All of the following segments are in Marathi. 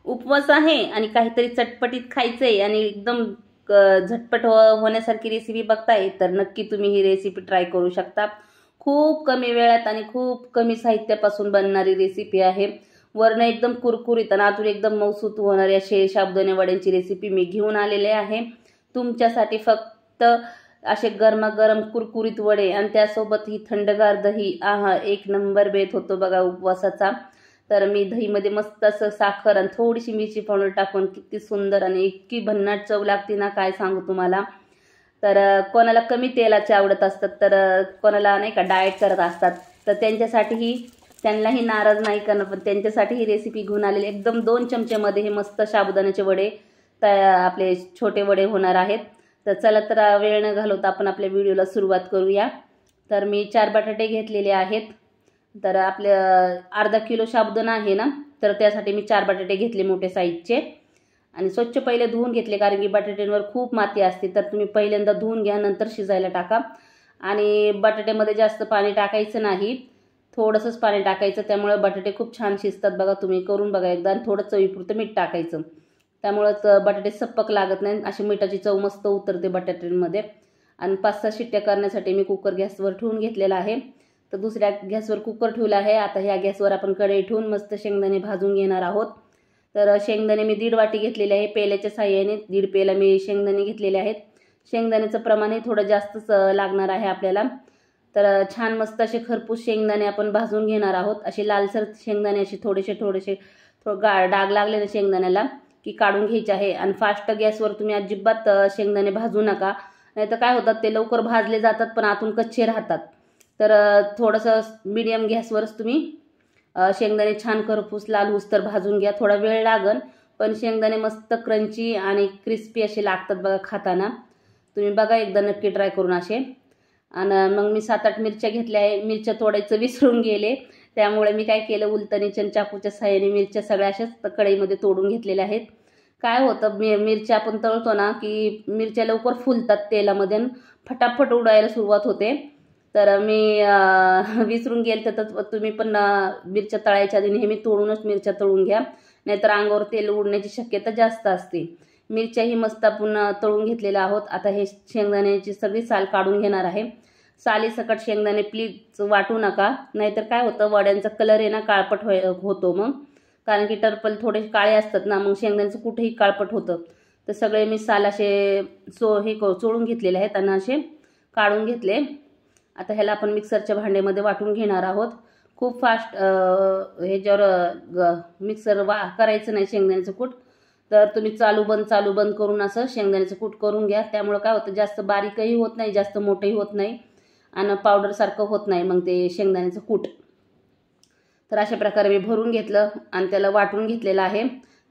उपवास आहे आणि काहीतरी चटपटीत खायचंय आणि एकदम झटपट होण्यासारखी रेसिपी बघताय तर नक्की तुम्ही ही रेसिपी ट्राय करू शकता। खूप कमी वेळात आणि खूप कमी साहित्यापासून बनणारी रेसिपी आहे। वरण एकदम कुरकुरीत आणि आतून एकदम मऊसूत होणारी अशी साबुदाणे वड्यांची रेसिपी मी घेऊन आलेले आहे तुमच्यासाठी। फक्त असे गरमागरम कुरकुरीत वडे आणि त्यासोबत ही थंडगार दही, आहा एक नंबर बेत होतो बघा उपवासाचा। तर मी दहीमध्ये मस्त असं साखर आणि थोडीशी मिरची पावडर टाकून किती सुंदर आणि इतकी भन्नाट चव लागते ना काय सांगू तुम्हाला। तर कोणाला कमी तेलाचे आवडत असतात तर कोणाला नाही का डाएट करत असतात तर त्यांच्यासाठीही त्यांनाही नाराज नाही करणार, पण त्यांच्यासाठी ही रेसिपी घेऊन आलेली। एकदम 2 चमच्यामध्ये हे मस्त साबुदाण्याचे वडे आपले छोटे वडे होणार आहेत। तर चला तर वेळ न घालवता आपण आपल्या व्हिडिओला सुरुवात करूया। तर मी 4 बटाटे घेतलेले आहेत। तर आपले अर्धा किलो साबुदाणा आहे ना, तर त्यासाठी मी 4 बटाटे घेतले मोठे साईजचे आणि स्वच्छ पहिले धुवून घेतले, कारण की बटाट्यांवर खूप माती असते। तर तुम्ही पहिल्यांदा धुवून घ्या, नंतर शिजायला टाका। आणि बटाट्यामध्ये जास्त पाणी टाकायचं नाही, थोडंसंच पाणी टाकायचं, त्यामुळे बटाटे खूप छान शिजतात बघा। तुम्ही करून बघा एकदा। आणि थोडं चवीपुरतं मीठ टाकायचं, त्यामुळे बटाटे सपक लागत नाही, अशी मिठाची चव मस्त उतरते बटाट्यांमध्ये। आणि 5-6 शिट्ट्या करण्यासाठी मी कुकर गॅसवर ठेवून घेतलेला आहे। तर दुसऱ्या गॅसवर कुकर ठेवला आहे। आता ह्या गॅसवर आपण कढई ठेवून मस्त शेंगदाणे भाजून घेणार आहोत। तर शेंगदाणे मी 1.5 वाटी घेतलेले आहे, पेल्याच्या साहाय्याने 1.5 पेला मी शेंगदाणे घेतलेले आहेत। शेंगदाण्याचं प्रमाणही थोडं जास्तच लागणार आहे आपल्याला। तर छान मस्त असे खरपूस शेंगदाणे आपण भाजून घेणार आहोत। असे लालसर शेंगदाणे असे थोडेसे डाग लागले ना शेंगदाण्याला की काढून घ्यायचे आहे। आणि फास्ट गॅसवर तुम्ही अजिबात शेंगदाणे भाजू नका, नाहीतर काय होतात ते लवकर भाजले जातात पण आतून कच्चे राहतात। तर थोडंसं मीडियम गॅसवरच तुम्ही शेंगदाणे छान खरपूस लाल होईस्तोवर भाजून घ्या। थोडा वेळ लागन, पण शेंगदाणे मस्त क्रंची आणि क्रिस्पी असे लागतात बघा खाताना। तुम्ही बघा एकदा नक्की ट्राय करून असे। आणि मग मी 7-8 मिरच्या घेतल्या आहे। मिरच्या तोडायचं विसरून गेले, त्यामुळे मी काय केलं, उलटणीच्या चाकूच्या साहाय्याने मिरच्या सगळ्या अशाच कढईमध्ये तोडून घेतलेल्या आहेत। काय होतं मिरच्या आपण तळतो ना की मिरच्या लवकर फुलतात तेलामध्ये, फटाफट उडायला सुरुवात होते। तर मी विसरून गेले, तर तुम्ही पण मिरच्या तळायच्या आधी नेहमी तोडूनच मिरच्या तळून घ्या, नाहीतर अंगावर तेल उडण्याची शक्यता जास्त असते। मिरच्याही मस्त आपण तळून घेतलेल्या आहोत। आता हे शेंगदाण्याची सगळी साल काढून घेणार आहे। सालीसकट शेंगदाणे प्लीज वाटू नका, नाहीतर काय होतं वड्यांचा कलर आहे ना काळपट होतो मग, कारण की टर्पल थोडे काळे असतात ना, मग शेंगदाण्याचं कुठेही काळपट होतं। तर सगळे मी साल असे चोळून घेतलेले आहेत आणि असे काढून घेतले। आता ह्याला आपण मिक्सरच्या भांड्यामध्ये वाटून घेणार आहोत। खूप फास्ट ह्याच्यावर मिक्सर करायचं नाही शेंगदाण्याचं कूट, तर तुम्ही चालू बंद करून असं शेंगदाण्याचं कूट करून घ्या। त्यामुळे काय होतं जास्त बारीकही होत नाही, जास्त मोठंही होत नाही आणि पावडर सारखं होत नाही मग ते शेंगदाण्याचं कूट। तर अशा प्रकारे मी भरून घेतलं आणि त्याला वाटून घेतलेलं आहे।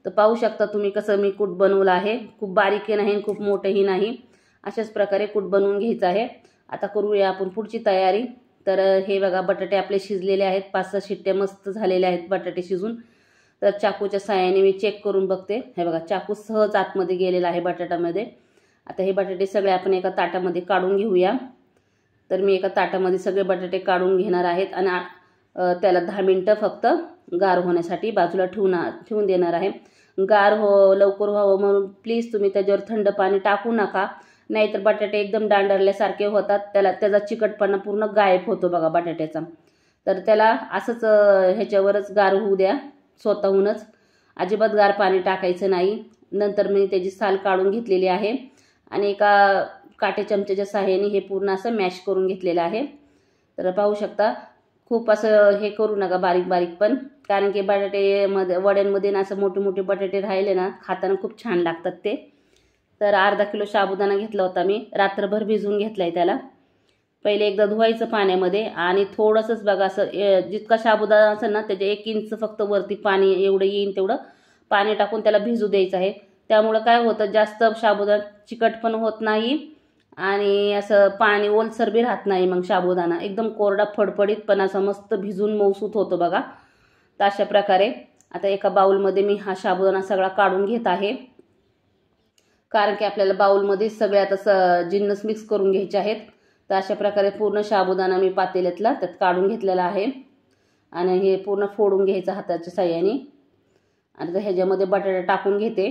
तर पाहू शकता तुम्ही कसं मी कूट बनवलं आहे, खूप बारीकही नाही खूप मोठंही नाही, अशाच प्रकारे कूट बनवून घ्यायचं आहे। आता करूया आपण पुढची तयारी। तर हे बघा बटाटे आपले शिजलेले आहेत, 5-6 शिट्ट्या मस्त झालेल्या आहेत बटाटे शिजून। तर चाकूच्या साहाय्याने मी चेक करून बघते, हे बघा चाकू सहज आतमध्ये गेलेला आहे बटाट्यामध्ये। आता हे बटाटे सगळे आपण एका ताटामध्ये काढून घेऊया। तर मी एका ताटामध्ये सगळे बटाटे काढून घेणार आहेत आणि त्याला 10 मिनिटं फक्त गार होण्यासाठी बाजूला ठेवून देणार आहे। गार लवकर व्हावं म्हणून प्लीज तुम्ही त्याच्यावर थंड पाणी टाकू नका, नाहीतर बटाटे एकदम डांडरल्यासारखे होतात, त्याचा चिकटपणा पूर्ण गायब होतो बघा बटाट्याचा। तर त्याला असंच ह्याच्यावरच गार होऊ द्या स्वतःहूनच, अजिबात गार पाणी टाकायचं नाही। नंतर मी त्याची साल काढून घेतलेली आहे आणि एका काटे चमच्याच्या साहाय्याने हे पूर्ण असं मॅश करून घेतलेलं आहे। तर पाहू शकता खूप असं हे करू नका बारीक पण, कारण की वड्यांमध्ये ना असं मोठे बटाटे राहिले ना खाताना खूप छान लागतात ते। तर अर्धा किलो साबुदाणा घेतला होता मी, रात्रभर भिजवून घेतलाय त्याला। पहिले एकदा धुवायचं पाण्यामध्ये आणि थोडंसंच बघा असं जितका साबुदाणा असेल ना त्याच्या 1 इंच फक्त वरती पाणी एवढं येईल तेवढं पाणी टाकून त्याला भिजू द्यायचं आहे। त्यामुळे काय होतं जास्त साबुदाणा चिकट पण होत नाही आणि असं पाणी ओलसर बी राहत नाही, मग साबुदाणा एकदम कोरडा फडफडीत पण असा मस्त भिजून मऊसूत होतो बघा। तर अशा प्रकारे आता एका बाउलमध्ये मी हा साबुदाणा सगळा काढून घेत आहे, कारण की आपल्याला बाउलमध्ये सगळ्यात असं जिन्नस मिक्स करून घ्यायचे आहेत। तर अशा प्रकारे पूर्ण साबुदाणा मी पातेल्यातला त्यात काढून घेतलेला आहे आणि हे पूर्ण फोडून घ्यायचं हाताच्या साहाय्याने। आता ह्याच्यामध्ये बटाटा टाकून घेते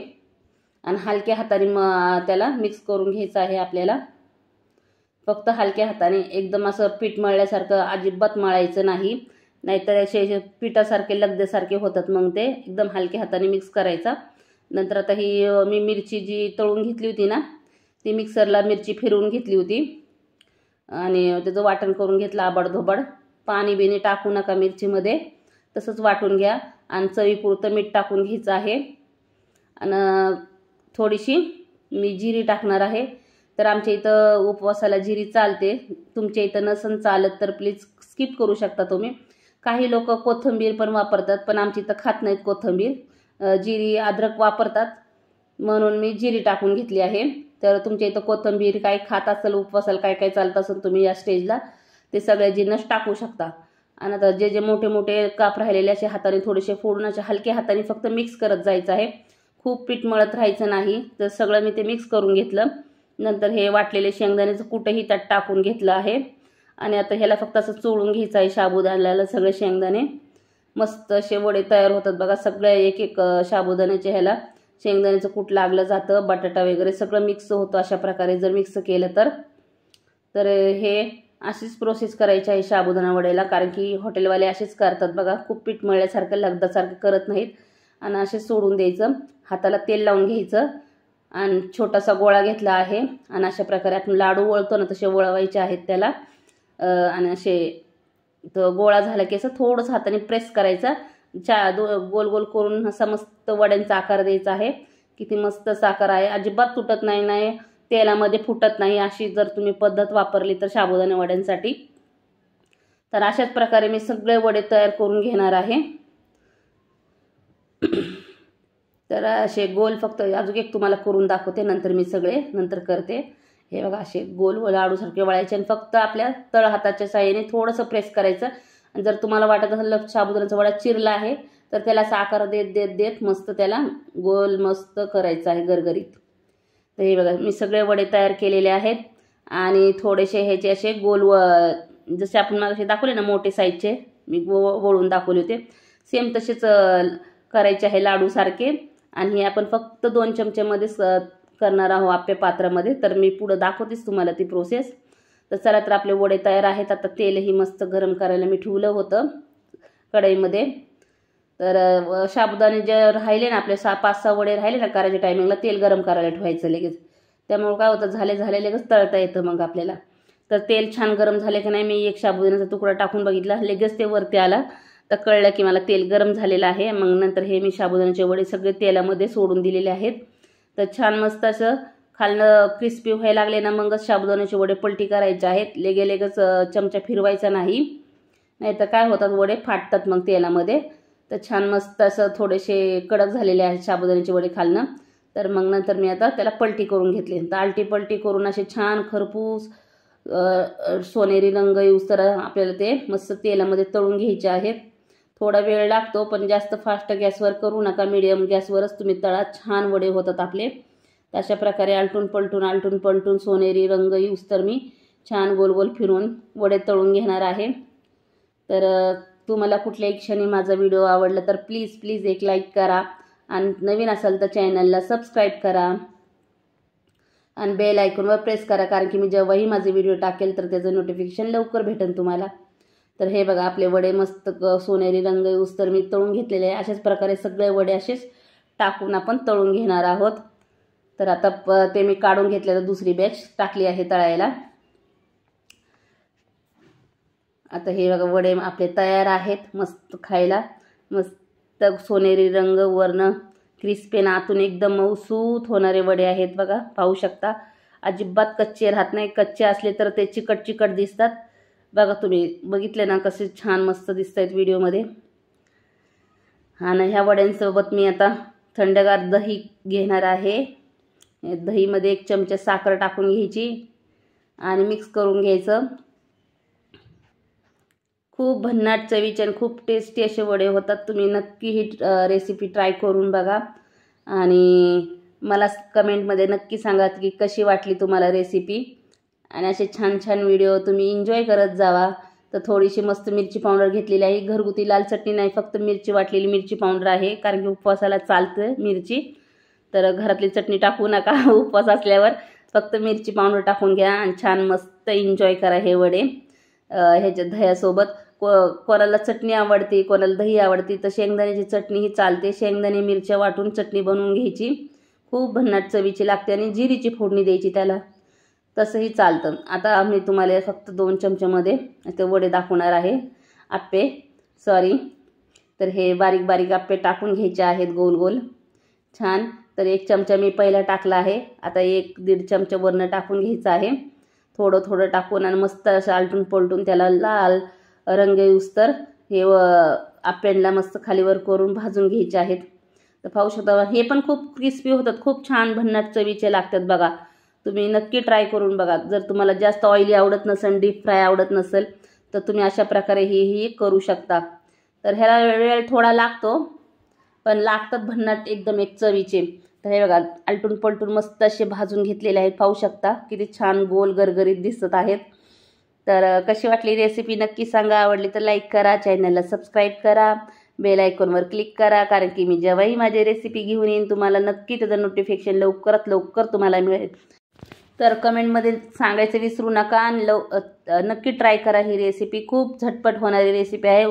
आणि हलक्या हाताने त्याला मिक्स करून घ्यायचं आहे आपल्याला. फक्त हलक्या हाताने, एकदम असं पीठ मळल्यासारखं अजिबात मळायचं नाही, नाहीतर असे पिठासारखे लगद्यासारखे होतात. मग ते एकदम हलक्या हाताने मिक्स करायचा. नंतर आता ही मी मिरची जी तळून घेतली होती ना, ती मिक्सरला मिरची फिरवून घेतली होती आणि त्याचं वाटण करून घेतलं आबडधोबड. पाणी बिणी टाकू नका मिरचीमध्ये, तसंच वाटून घ्या आणि चवीपुरतं मीठ टाकून घ्यायचं आहे. आणि थोडीशी मी जिरी टाकणार आहे. तर आमच्या इथं उपवासाला जिरी चालते, तुमच्या इथं नसन चालत तर प्लीज स्किप करू शकता तुम्ही. काही लोक कोथिंबीर पण वापरतात, पण आमच्या इथं खात नाहीत कोथिंबीर, जिरी अद्रक वापरतात, म्हणून मी जिरी टाकून घेतली आहे. तर तुमच्या इथं कोथिंबीर काय खात असेल, उपवासाला काय काय चालत असेल तुम्ही या स्टेजला ते सगळे जिन्नस टाकू शकता. आणि आता जे जे मोठे मोठे काप राहिलेले असे हाताने थोडेसे फोडून असे हलक्या हाताने फक्त मिक्स करत जायचं आहे, खूप पीठ मळत राहायचं नाही. तर सगळं मी ते मिक्स करून घेतलं. नंतर हे वाटलेले शेंगदाण्याचं कुठंही त्यात टाकून घेतलं आहे आणि आता ह्याला फक्त असं चोळून घ्यायचं आहे साबुदाण्याला सगळे शेंगदाणे. मस्त असे वडे तयार होतात बघा. सगळ्या एक एक साबुदाण्याच्या ह्याला शेंगदाण्याचं कूट लागलं जातं, बटाटा वगैरे सगळं मिक्स होतं अशा प्रकारे जर मिक्स केलं तर हे अशीच प्रोसेस करायची आहे साबुदाणा वड्याला. कारण की हॉटेलवाले असेच करतात बघा, खूप पीठ मळल्यासारखं लगदासारखं करत नाहीत आणि असे सोडून द्यायचं. हाताला तेल लावून घ्यायचं आणि छोटासा गोळा घेतला आहे आणि अशा प्रकारे आपण लाडू वळतो ना तसे वळवायचे आहेत त्याला. आणि असे तो गोळा झाला की असं थोडंसं हाताने प्रेस करायचा, गोल गोल करून असा मस्त वड्यांचा आकार द्यायचा आहे. किती मस्त आकार आहे, अजिबात तुटत नाही, तेलामध्ये फुटत नाही. अशी जर तुम्ही पद्धत वापरली तर साबुदाणा वड्यांसाठी. तर अशाच प्रकारे मी सगळे वडे तयार करून घेणार आहे. तर असे गोल फक्त अजून एक तुम्हाला करून दाखवते, नंतर मी सगळे नंतर करते. हे बघा असे गोल लाडूसारखे वळायचे आणि फक्त आपल्या तळ हाताच्या साहाय्याने थोडंसं प्रेस करायचं. आणि जर तुम्हाला वाटत असेल साबुदाण्याचा वडा चिरला आहे तर त्याला असा आकार देत देत देत मस्त त्याला गोल मस्त करायचं आहे गरगरीत. तर हे बघा मी सगळे वडे तयार केलेले आहेत आणि थोडेसे ह्याचे असे गोल जसे आपण मागे दाखवले ना मोठे साईजचे मी वळून दाखवले होते, सेम तसेच करायचे आहे लाडूसारखे. आणि हे आपण फक्त 2 चमच्यामध्येच करणार आहोत आपल्या पात्रामध्ये. तर मी पुढे दाखवतेच तुम्हाला ती प्रोसेस. तर चला, तर आपले वडे तयार आहेत. आता तेलही मस्त गरम करायला मी ठेवलं होतं कढईमध्ये. तर साबुदाणे जे राहिले ना आपले 5-6 वडे राहिले ना करायच्या टायमिंगला तेल गरम करायला ठेवायचं लगेच. त्यामुळे काय होतं झाले लगेच तळता येतं मग आपल्याला. तर तेल छान गरम झाले की नाही, मी एक साबुदाण्याचा तुकडा टाकून बघितला, लगेच ते वरती आला. तर कळलं की मला तेल गरम झालेलं आहे. मग नंतर हे मी साबुदाण्याचे वडे सगळे तेलामध्ये सोडून दिलेले आहेत. तर छान मस्त असं खालनं क्रिस्पी व्हायला लागले ना, मगच साबुदाण्याचे वडे पलटी करायचे आहेत. लगेच चमचा फिरवायचा नाही, नाहीतर काय होतात वडे फाटतात मग तेलामध्ये. तर छान मस्त असं थोडेसे कडक झालेले आहेत साबुदाण्याचे वडे खालनं. तर मग नंतर मी आता त्याला पलटी करून घेतली. तर आलटी पलटी करून असे छान खरपूस सोनेरी रंग येऊस्तर आपल्याला ते मस्त तेलामध्ये तळून घ्यायचे आहेत. थोडा वेळ लागतो, पण जास्त फास्ट गॅसवर करू नका, मीडियम गॅसवरच तुम्ही तळा, छान वडे होतात आपले. अशा प्रकारे आलटून पलटून सोनेरी रंग येऊस्तर मी छान गोल गोल फिरून वडे तळून घेणार आहे. तर तुम्हाला कुठल्याही क्षणी माझा व्हिडिओ आवडला तर प्लीज एक लाईक करा आणि नवीन असाल तर चॅनलला सबस्क्राईब करा आणि बेल आयकॉनवर प्रेस करा, कारण की मी जेव्हाही माझे व्हिडिओ टाकेल तर त्याचं नोटिफिकेशन लवकर भेटेल तुम्हाला. तर हे बघा आपले वडे मस्त सोनेरी रंग येऊस्तर मी तळून घेतलेले आहे. अशाच प्रकारे सगळे वडे असेच टाकून आपण तळून घेणार आहोत. तर आता ते मी काढून घेतलेलं दुसरी बॅच टाकली आहे तळायला. आता हे बघा वडे आपले तयार आहेत, मस्त खायला मस्त सोनेरी रंग, वरनं क्रिस्पी आणि आतून एकदम मऊसूत होणारे वडे आहेत बघा, पाहू शकता. अजिबात कच्चे राहत नाही, कच्चे असले तर ते चिकट दिसतात बघा. तुम्ही बघितले ना कसे छान मस्त दिसत आहेत व्हिडिओमध्ये. आणि ह्या वड्यांसोबत मी आता थंडगार दही घेणार आहे. दहीमध्ये 1 चमचा साखर टाकून घ्यायची आणि मिक्स करून घ्यायचं. खूप भन्नाट चवीचे आणि खूप टेस्टी असे वडे होतात. तुम्ही नक्की ही रेसिपी ट्राय करून बघा आणि मला कमेंटमध्ये नक्की सांगा की कशी वाटली तुम्हाला रेसिपी. आणि असे छान व्हिडिओ तुम्ही एन्जॉय करत जावा. तर थोडीशी मस्त मिरची पावडर घेतलेली आहे. घरगुती लाल चटणी नाही, फक्त मिरची वाटलेली मिरची पावडर आहे, कारण की उपवासाला चालतं मिरची. तर घरातली चटणी टाकू नका उपवास असल्यावर, फक्त मिरची पावडर टाकून घ्या आणि छान मस्त एन्जॉय करा हे वडे ह्याच्या दह्यासोबत. कोणाला चटणी आवडते, कोणाला दही आवडते, तर शेंगदाण्याची चटणी ही चालते. शेंगदाणे मिरच्या वाटून चटणी बनवून घ्यायची, खूप भन्नाट चवीची लागते आणि जिरीची फोडणी द्यायची त्याला, तसंही चालतं. आता मी तुम्हाला फक्त 2 चमच्यामध्ये ते वडे दाखवणार आहे, आप्पे सॉरी. तर हे बारीक बारीक आप्पे टाकून घ्यायचे आहेत गोल गोल छान. तर 1 चमचा मी पहिला टाकला आहे, आता 1-1.5 चमचा वरनं टाकून घ्यायचं आहे, थोडं थोडं टाकून आणि मस्त असं आलटून पलटून त्याला लाल रंग येऊस्तर हे आप्यांना मस्त खालीवर करून भाजून घ्यायचे आहेत. तर पाहू शकता हे पण खूप क्रिस्पी होतात, खूप छान भन्नाट चवीचे लागतात बघा. तुम्ही नक्की ट्राय करून बघा. जर तुम्हाला जास्त ऑइली आवडत नसेल, डीप फ्राय आवडत नसेल, तर तुम्ही अशा प्रकारे ही करू शकता. तर ह्याला वेळ थोडा लागतो, पण लागतात भन्नाट एकदम एक चवीचे. तर हे बघा आलटून पलटून मस्त असे भाजून घेतलेले आहेत, पाहू शकता किती छान गोल गरगरीत दिसत आहेत. तर कशी वाटली रेसिपी नक्की सांगा. आवडली तर लाईक करा, चॅनलला सबस्क्राईब करा, बेल आयकॉनवर क्लिक करा, कारण की मी जेव्हाही माझी रेसिपी घेऊन येईन तुम्हाला नक्की त्याचं नोटिफिकेशन लवकरात लवकर तुम्हाला मिळेल. तर कमेंटमध्ये सांगायचं विसरू नका आणि नक्की ट्राय करा ही रेसिपी. खूप झटपट होणारी रेसिपी आहे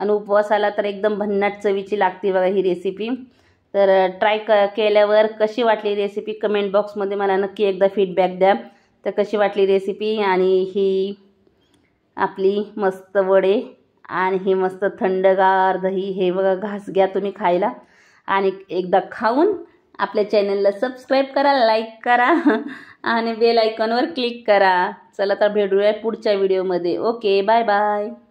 आणि उपवासाला तर एकदम भन्नाट चवीची लागते बघा ही रेसिपी. तर ट्राय केल्यावर कशी वाटली रेसिपी कमेंट बॉक्समध्ये मला नक्की एकदा फीडबॅक द्या. तर कशी वाटली रेसिपी आणि ही आपली मस्त वडे आणि हे मस्त थंडगार दही, हे बघा घास घ्या तुम्ही खायला आणि एकदा खाऊन आपल्या चॅनलला सबस्क्राईब करा, लाईक करा आणि बेल आयकॉनवर क्लिक करा. चला तर भेटूया पुढच्या व्हिडिओमध्ये. Okay, bye bye.